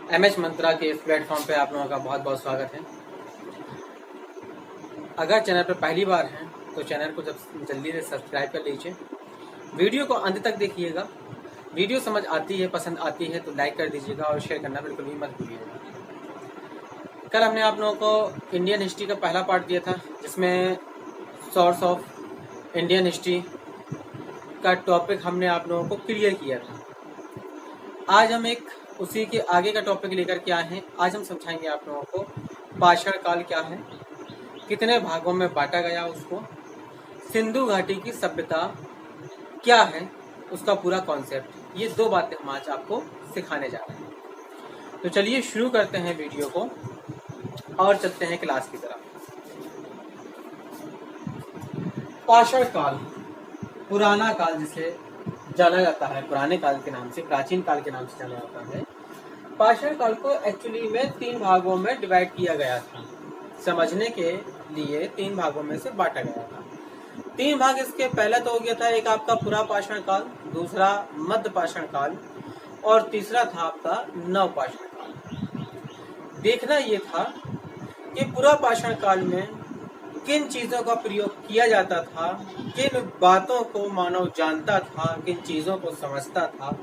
MH मंत्रा के इस platform पे आप लोगों का बहुत बहुत स्वागत है। अगर चैनल पर पहली बार हैं तो चैनल को जल्दी से सब्सक्राइब कर लीजिए। वीडियो को अंत तक देखिएगा। वीडियो समझ आती है, पसंद आती है तो लाइक कर दीजिएगा और शेयर करना बिल्कुल भी मत भूलिएगा। कल हमने आप लोगों को इंडियन हिस्ट्री का पहला पार्ट दिया था, जिसमें सोर्स ऑफ इंडियन हिस्ट्री का टॉपिक हमने आप लोगों को क्लियर किया था। आज हम एक उसी के आगे का टॉपिक लेकर के आए हैं। आज हम समझाएंगे आप लोगों को पाषाण काल क्या है, कितने भागों में बांटा गया उसको, सिंधु घाटी की सभ्यता क्या है, उसका पूरा कॉन्सेप्ट। ये दो बातें हम आज आपको सिखाने जा रहे हैं। तो चलिए शुरू करते हैं वीडियो को और चलते हैं क्लास की तरफ। पाषाण काल, पुराना काल जिसे जाना जाता है, पुराने काल के नाम से, प्राचीन काल के नाम से जाना जाता है। पाषाण काल को एक्चुअली में 3 भागों में डिवाइड किया गया था। समझने के लिए 3 भागों में से बांटा गया था। 3 भाग इसके पहले तो हो गया था, एक आपका पुरा पाषाण काल, दूसरा मध्य पाषाण काल और तीसरा था आपका नव पाषाण काल। देखना ये था कि पुरा पाषाण काल में किन चीजों का प्रयोग किया जाता था, किन बातों को मानव जानता था, किन चीजों को समझता था।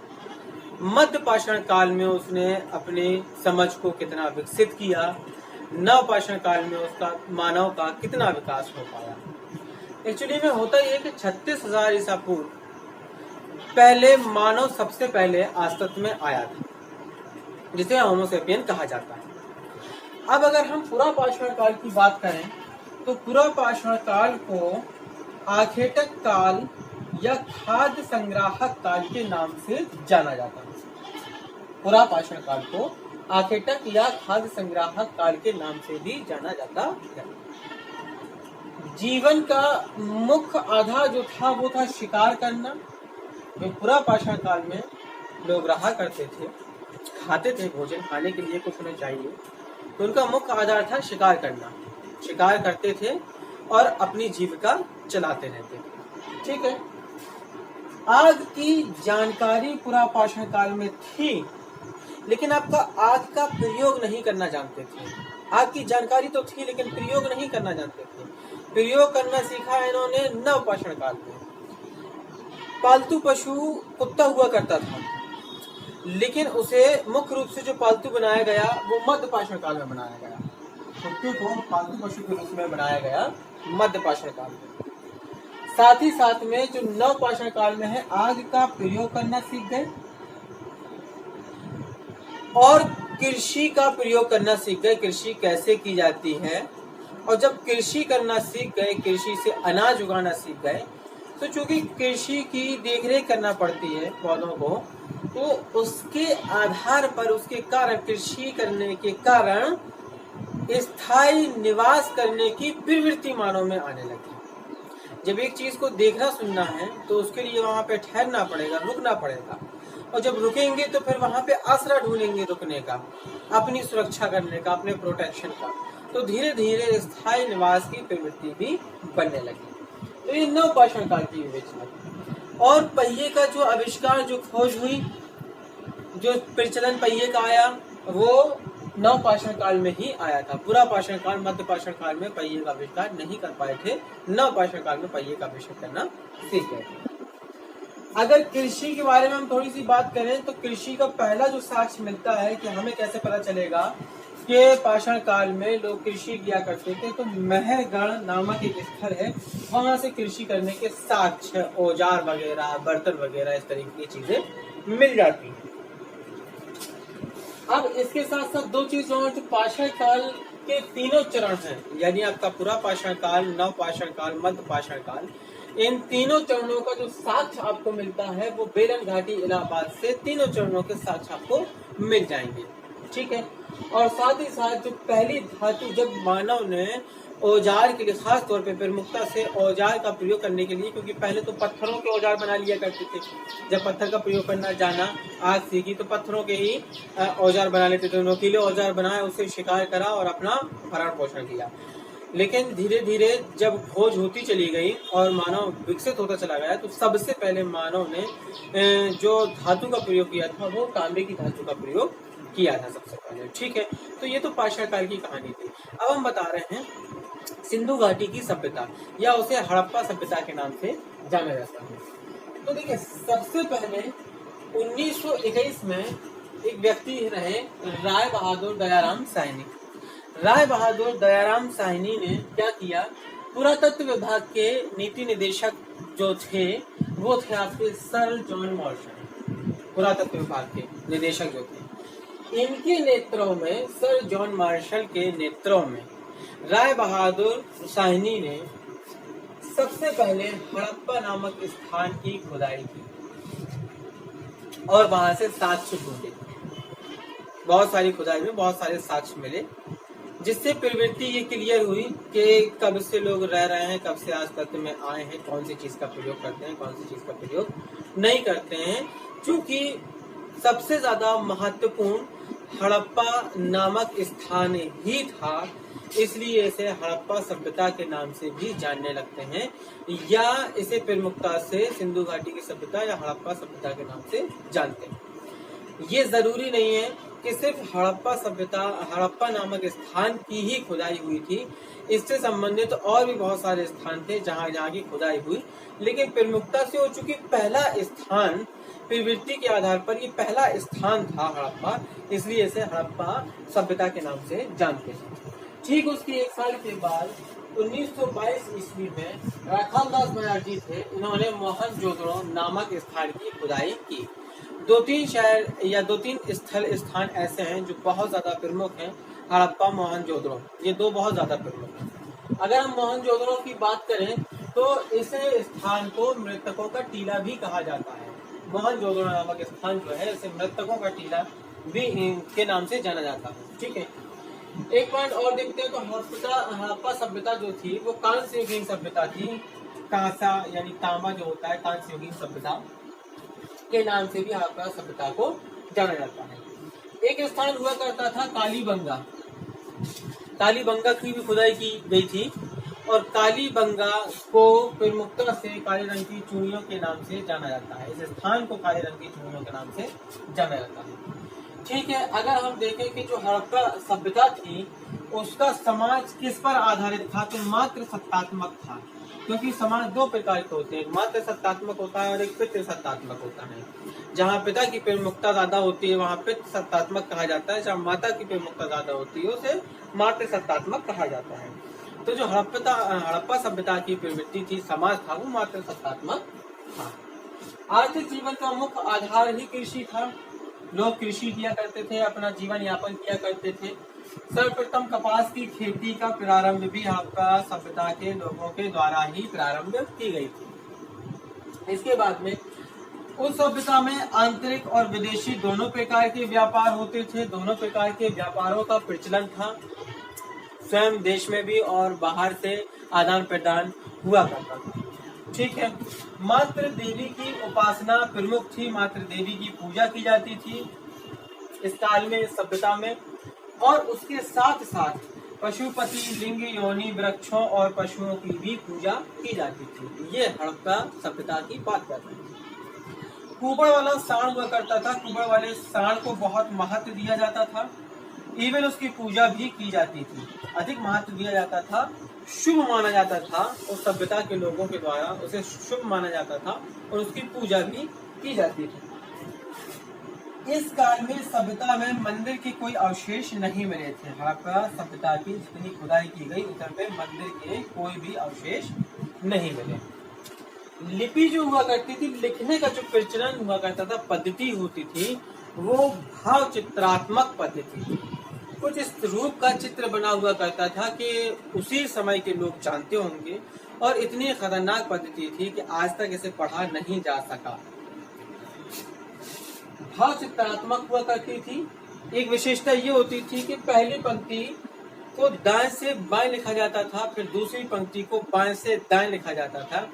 मध्य पाषाण काल में उसने अपनी समझ को कितना विकसित किया, नव पाषाण काल में उसका मानव का कितना विकास हो पाया। एक्चुअली में होता ये कि 36,000 ईसा पूर्व पहले मानव सबसे पहले अस्तित्व में आया था, जिसे होमो सेपियन कहा जाता है। अब अगर हम पुरा पाषाण काल की बात करें तो पुरा पाषाण काल को आखेटक काल या खाद्य संग्राहक काल के नाम से जाना जाता है। पुरा पाषाण काल को आखेटक या खाद्य संग्राहक काल के नाम से भी जाना जाता है। जीवन का मुख्य आधार जो था वो था शिकार करना। जो पुरा पाषाण काल में लोग रहा करते थे, खाते थे, भोजन खाने के लिए कुछ उन्हें चाहिए, तो उनका मुख्य आधार था शिकार करना। शिकार करते थे और अपनी जीविका चलाते रहते थे। ठीक है। आग की जानकारी पुरा पाषाण काल में थी, लेकिन आपका आग का प्रयोग नहीं करना जानते थे। आग की जानकारी तो थी लेकिन प्रयोग नहीं करना जानते थे। प्रयोग करना सीखा इन्होंने नव पाषाण काल में। पालतू पशु कुत्ता हुआ करता था, लेकिन उसे मुख्य रूप से जो पालतू बनाया गया वो मध्य पाषाण काल में बनाया गया। कुत्ते को पालतू पशु के रूप में बनाया गया मध्य पाषाण काल में। साथ ही साथ में जो नव पाषाण काल में है, आग का प्रयोग करना सीख गए और कृषि का प्रयोग करना सीख गए। कृषि कैसे की जाती है, और जब कृषि करना सीख गए, कृषि से अनाज उगाना सीख गए, तो चूंकि कृषि की देखरेख करना पड़ती है पौधों को, तो उसके आधार पर, उसके कारण, कृषि करने के कारण स्थायी निवास करने की प्रवृत्ति मानव में आने लगी। जब एक चीज को देखना सुनना है तो उसके लिए वहां पे ठहरना पड़ेगा, रुकना पड़ेगा, और जब रुकेंगे तो फिर वहां पे आसरा ढूंढेंगे रुकने का, अपनी सुरक्षा करने का, अपने प्रोटेक्शन का। तो धीरे धीरे स्थायी निवास की प्रवृत्ति भी बनने लगी। तो ये नव पाषाण काल की विवेचना। और पहिए का जो आविष्कार, जो खोज हुई, जो प्रचलन पहिए का आया, वो नव पाषाण काल में ही आया था। पुरा पाषाण काल, मध्य पाषाण काल में पहिए का आविष्कार नहीं कर पाए थे। नव पाषाण काल में पहिए का आविष्कार करना सीख गए थे। अगर कृषि के बारे में हम थोड़ी सी बात करें तो कृषि का पहला जो साक्ष्य मिलता है कि हमें कैसे पता चलेगा कि पाषाण काल में लोग कृषि किया करते थे, तो मेहरगढ़ नामक एक स्थल है, वहां से कृषि करने के साक्ष्य, औजार वगैरह, बर्तन वगैरह, इस तरीके की चीजें मिल जाती हैं। अब इसके साथ साथ 2 चीज और, जो पाषाण काल के 3 चरण हैं, यानी आपका पुरा पाषाण काल, नव पाषाण काल, मध्य पाषाण काल, इन 3 चरणों का जो साक्ष्य आपको मिलता है वो बेलन घाटी इलाहाबाद से 3 चरणों के साक्ष्य आपको मिल जाएंगे। ठीक है। और साथ ही साथ जो पहली धातु, जब मानव ने औजार के लिए, खास तौर पे प्रमुखता से औजार का प्रयोग करने के लिए, क्योंकि पहले तो पत्थरों के औजार बना लिया करते थे। जब पत्थर का प्रयोग करना जाना, आग सीखी, तो पत्थरों के ही औजार बना लेते थे। नोकीले औजार बनाए, उससे शिकार करा और अपना भरण पोषण किया। लेकिन धीरे धीरे जब खोज होती चली गई और मानव विकसित होता चला गया तो सबसे पहले मानव ने जो धातु का प्रयोग किया था वो तांबे की धातु का प्रयोग किया था सबसे पहले। ठीक है, तो ये तो पाषाण काल की कहानी थी। अब हम बता रहे हैं सिंधु घाटी की सभ्यता या उसे हड़प्पा सभ्यता के नाम से जाना जाता है। तो देखिए, सबसे पहले 1921 में एक व्यक्ति रहे राय बहादुर दयाराम साहनी। राय बहादुर दयाराम साहनी ने क्या किया, पुरातत्व विभाग के नीति निदेशक जो थे वो थे आपके सर जॉन मार्शल। पुरातत्व विभाग के निदेशक जो थे, इनके नेत्रों में, सर जॉन मार्शल के नेत्रों में राय बहादुर साहनी ने सबसे पहले हड़प्पा नामक स्थान की खुदाई की और वहां से साक्ष्य ढूंढे। बहुत सारी खुदाई में बहुत सारे साक्ष्य मिले, जिससे प्रवृत्ति ये क्लियर हुई कि कब से लोग रह रहे हैं, कब से आज तक में आए हैं, कौन सी चीज का प्रयोग करते हैं, कौन सी चीज का प्रयोग नहीं करते हैं। क्योंकि सबसे ज्यादा महत्वपूर्ण हड़प्पा नामक स्थान ही था, इसलिए इसे हड़प्पा सभ्यता के नाम से भी जानने लगते हैं, या इसे प्रमुखता से सिंधु घाटी की सभ्यता या हड़प्पा सभ्यता के नाम से जानते हैं। ये जरूरी नहीं है कि सिर्फ हड़प्पा सभ्यता, हड़प्पा नामक स्थान की ही खुदाई हुई थी। इससे संबंधित और भी बहुत सारे स्थान थे जहाँ की खुदाई हुई, लेकिन प्रमुखता से हो चुकी पहला स्थान, प्रवृत्ति के आधार पर ये पहला स्थान था हड़प्पा, इसलिए इसे हड़प्पा सभ्यता के नाम से जानते हैं। ठीक उसके एक साल के बाद 1922 ईस्वी में राखालदास बनर्जी थे, इन्होंने मोहनजोदड़ो नामक स्थान की खुदाई की। दो तीन शहर या दो तीन स्थान ऐसे हैं जो बहुत ज्यादा प्रमुख हैं, हड़प्पा, मोहनजोदड़ो, ये दो बहुत ज्यादा प्रमुख हैं। अगर हम मोहनजोदड़ो की बात करें तो इस स्थान को मृतकों का टीला भी कहा जाता है। मोहनजोदड़ो नामक स्थान जो है इसे मृतकों का टीला भी के नाम से जाना जाता है। ठीक है, एक पॉइंट और देखते हैं तो हड़प्पा सभ्यता जो थी वो कांस्य युगीन सभ्यता थी। कांसा यानी तांबा जो होता है, कांस्य युगीन सभ्यता के नाम से भी हड़प्पा सभ्यता को जाना जाता है। एक स्थान हुआ करता था कालीबंगा, कालीबंगा की भी खुदाई की गई थी और कालीबंगा को प्रमुखता से काले रंग की चूड़ियों के नाम से जाना जाता है। इस स्थान को काले रंग की चूड़ियों के नाम से जाना जाता है। ठीक है, अगर हम देखें कि जो हड़प्पा सभ्यता थी उसका समाज किस पर आधारित था, तो मात्र सत्तात्मक था। क्योंकि समाज दो प्रकार के होते हैं, एक मात्र सत्तात्मक होता है और एक पितृ सत्तात्मक होता है। जहाँ पिता की प्रमुखता ज्यादा होती है वहाँ पितृ सत्तात्मक कहा जाता है, जहाँ माता की प्रमुखता ज्यादा होती है उसे मातृ सत्तात्मक कहा जाता है। तो जो हड़प्पा सभ्यता की प्रवृत्ति थी, समाज था, वो मातृ सत्तात्मक था। आर्थिक जीवन का मुख्य आधार ही कृषि था। लोग कृषि किया करते थे, अपना जीवन यापन किया करते थे। सर्वप्रथम कपास की खेती का प्रारंभ भी हड़प्पा सभ्यता के लोगों के द्वारा ही प्रारंभ की गई थी। इसके बाद में उस सभ्यता में आंतरिक और विदेशी दोनों प्रकार के व्यापार होते थे। दोनों प्रकार के व्यापारों का प्रचलन था, स्वयं देश में भी और बाहर से आदान प्रदान हुआ करता था। ठीक है, मातृ देवी की उपासना प्रमुख थी, मातृ देवी की पूजा की जाती थी इस काल में, इस सभ्यता में। और उसके साथ साथ पशुपति, लिंग, योनि, वृक्षों और पशुओं की भी पूजा की जाती थी। ये हड़प्पा सभ्यता की बात कर रहे हैं। कुबड़ वाला सांड हुआ करता था, कुबड़ वाले सांड को बहुत महत्व दिया जाता था, इवन उसकी पूजा भी की जाती थी, अधिक महत्व दिया जाता था, शुभ माना जाता था। उस सभ्यता के लोगों के द्वारा उसे शुभ माना जाता था और उसकी पूजा भी की जाती थी। इस काल में सभ्यता में मंदिर के कोई अवशेष नहीं मिले थे। हड़प्पा सभ्यता की जितनी खुदाई की गई उधर पे मंदिर के कोई भी अवशेष नहीं मिले। लिपि जो हुआ करती थी, लिखने का जो प्रचलन हुआ करता था, पद्धति होती थी, वो भाव चित्रात्मक पद्धति थी। कुछ इस रूप का चित्र बना हुआ करता था कि उसी समय के लोग जानते होंगे, और इतनी खतरनाक पद्धति थी कि आज तक इसे पढ़ा नहीं जा सका। भाव चित्रात्मक हुआ करती थी। एक विशेषता ये होती थी कि पहली पंक्ति को दाएं से बाएं लिखा जाता था, फिर दूसरी पंक्ति को बाएं से दाएं लिखा जाता था।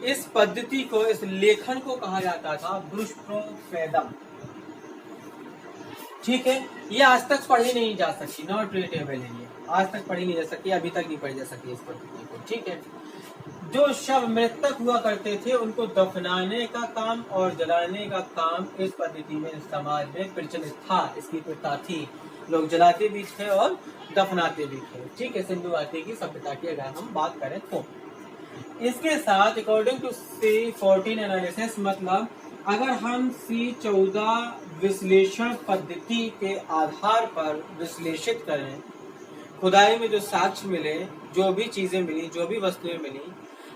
इस पद्धति को, इस लेखन को कहा जाता था ब्रुष्टोफेदम। ठीक है, ये आज तक पढ़ी नहीं जा सकती, नॉट रिलेटेबल है ये, आज तक पढ़ी नहीं जा सकती, अभी तक नहीं पढ़ी जा सकती इस पद्धति को। ठीक है, जो शव मृतक हुआ करते थे उनको दफनाने का काम और जलाने का काम इस पद्धति में समाज में प्रचलित था, इसकी प्रथा थी, लोग जलाते भी थे और दफनाते भी थे। ठीक है, सिंधु घाटी की सभ्यता की अगर हम बात करें तो इसके साथ अकॉर्डिंग टू C14 एनालिसिस, मतलब अगर हम C14 विश्लेषण पद्धति के आधार पर विश्लेषित करें, खुदाई में जो साक्ष्य मिले, जो भी चीजें मिली, जो भी वस्तुएं मिली,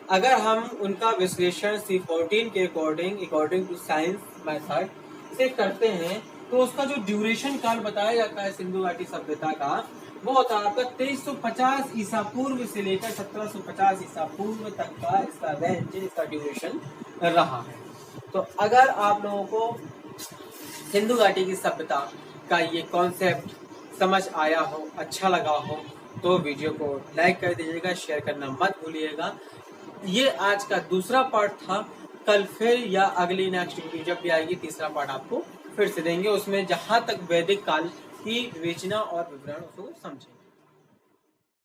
अगर हम उनका विश्लेषण C14 के अकॉर्डिंग टू साइंस मेथड से करते हैं तो उसका जो ड्यूरेशन काल बताया जाता है सिंधु घाटी सभ्यता का, वो होता है आपका 2350 ईसा पूर्व से लेकर 1750 ईसा पूर्व तक का इसका रेंज, इसका ड्यूरेशन रहा है। तो अगर आप लोगों को सिंधु घाटी की सभ्यता का ये कॉन्सेप्ट समझ आया हो, अच्छा लगा हो, तो वीडियो को लाइक कर दीजिएगा, शेयर करना मत भूलिएगा। ये आज का दूसरा पार्ट था, कल फिर या अगली नेक्स्ट वीडियो जब भी आएगी तीसरा पार्ट आपको फिर से देंगे, उसमें जहां तक वैदिक काल की विवेचना और विवरण उसको समझेंगे।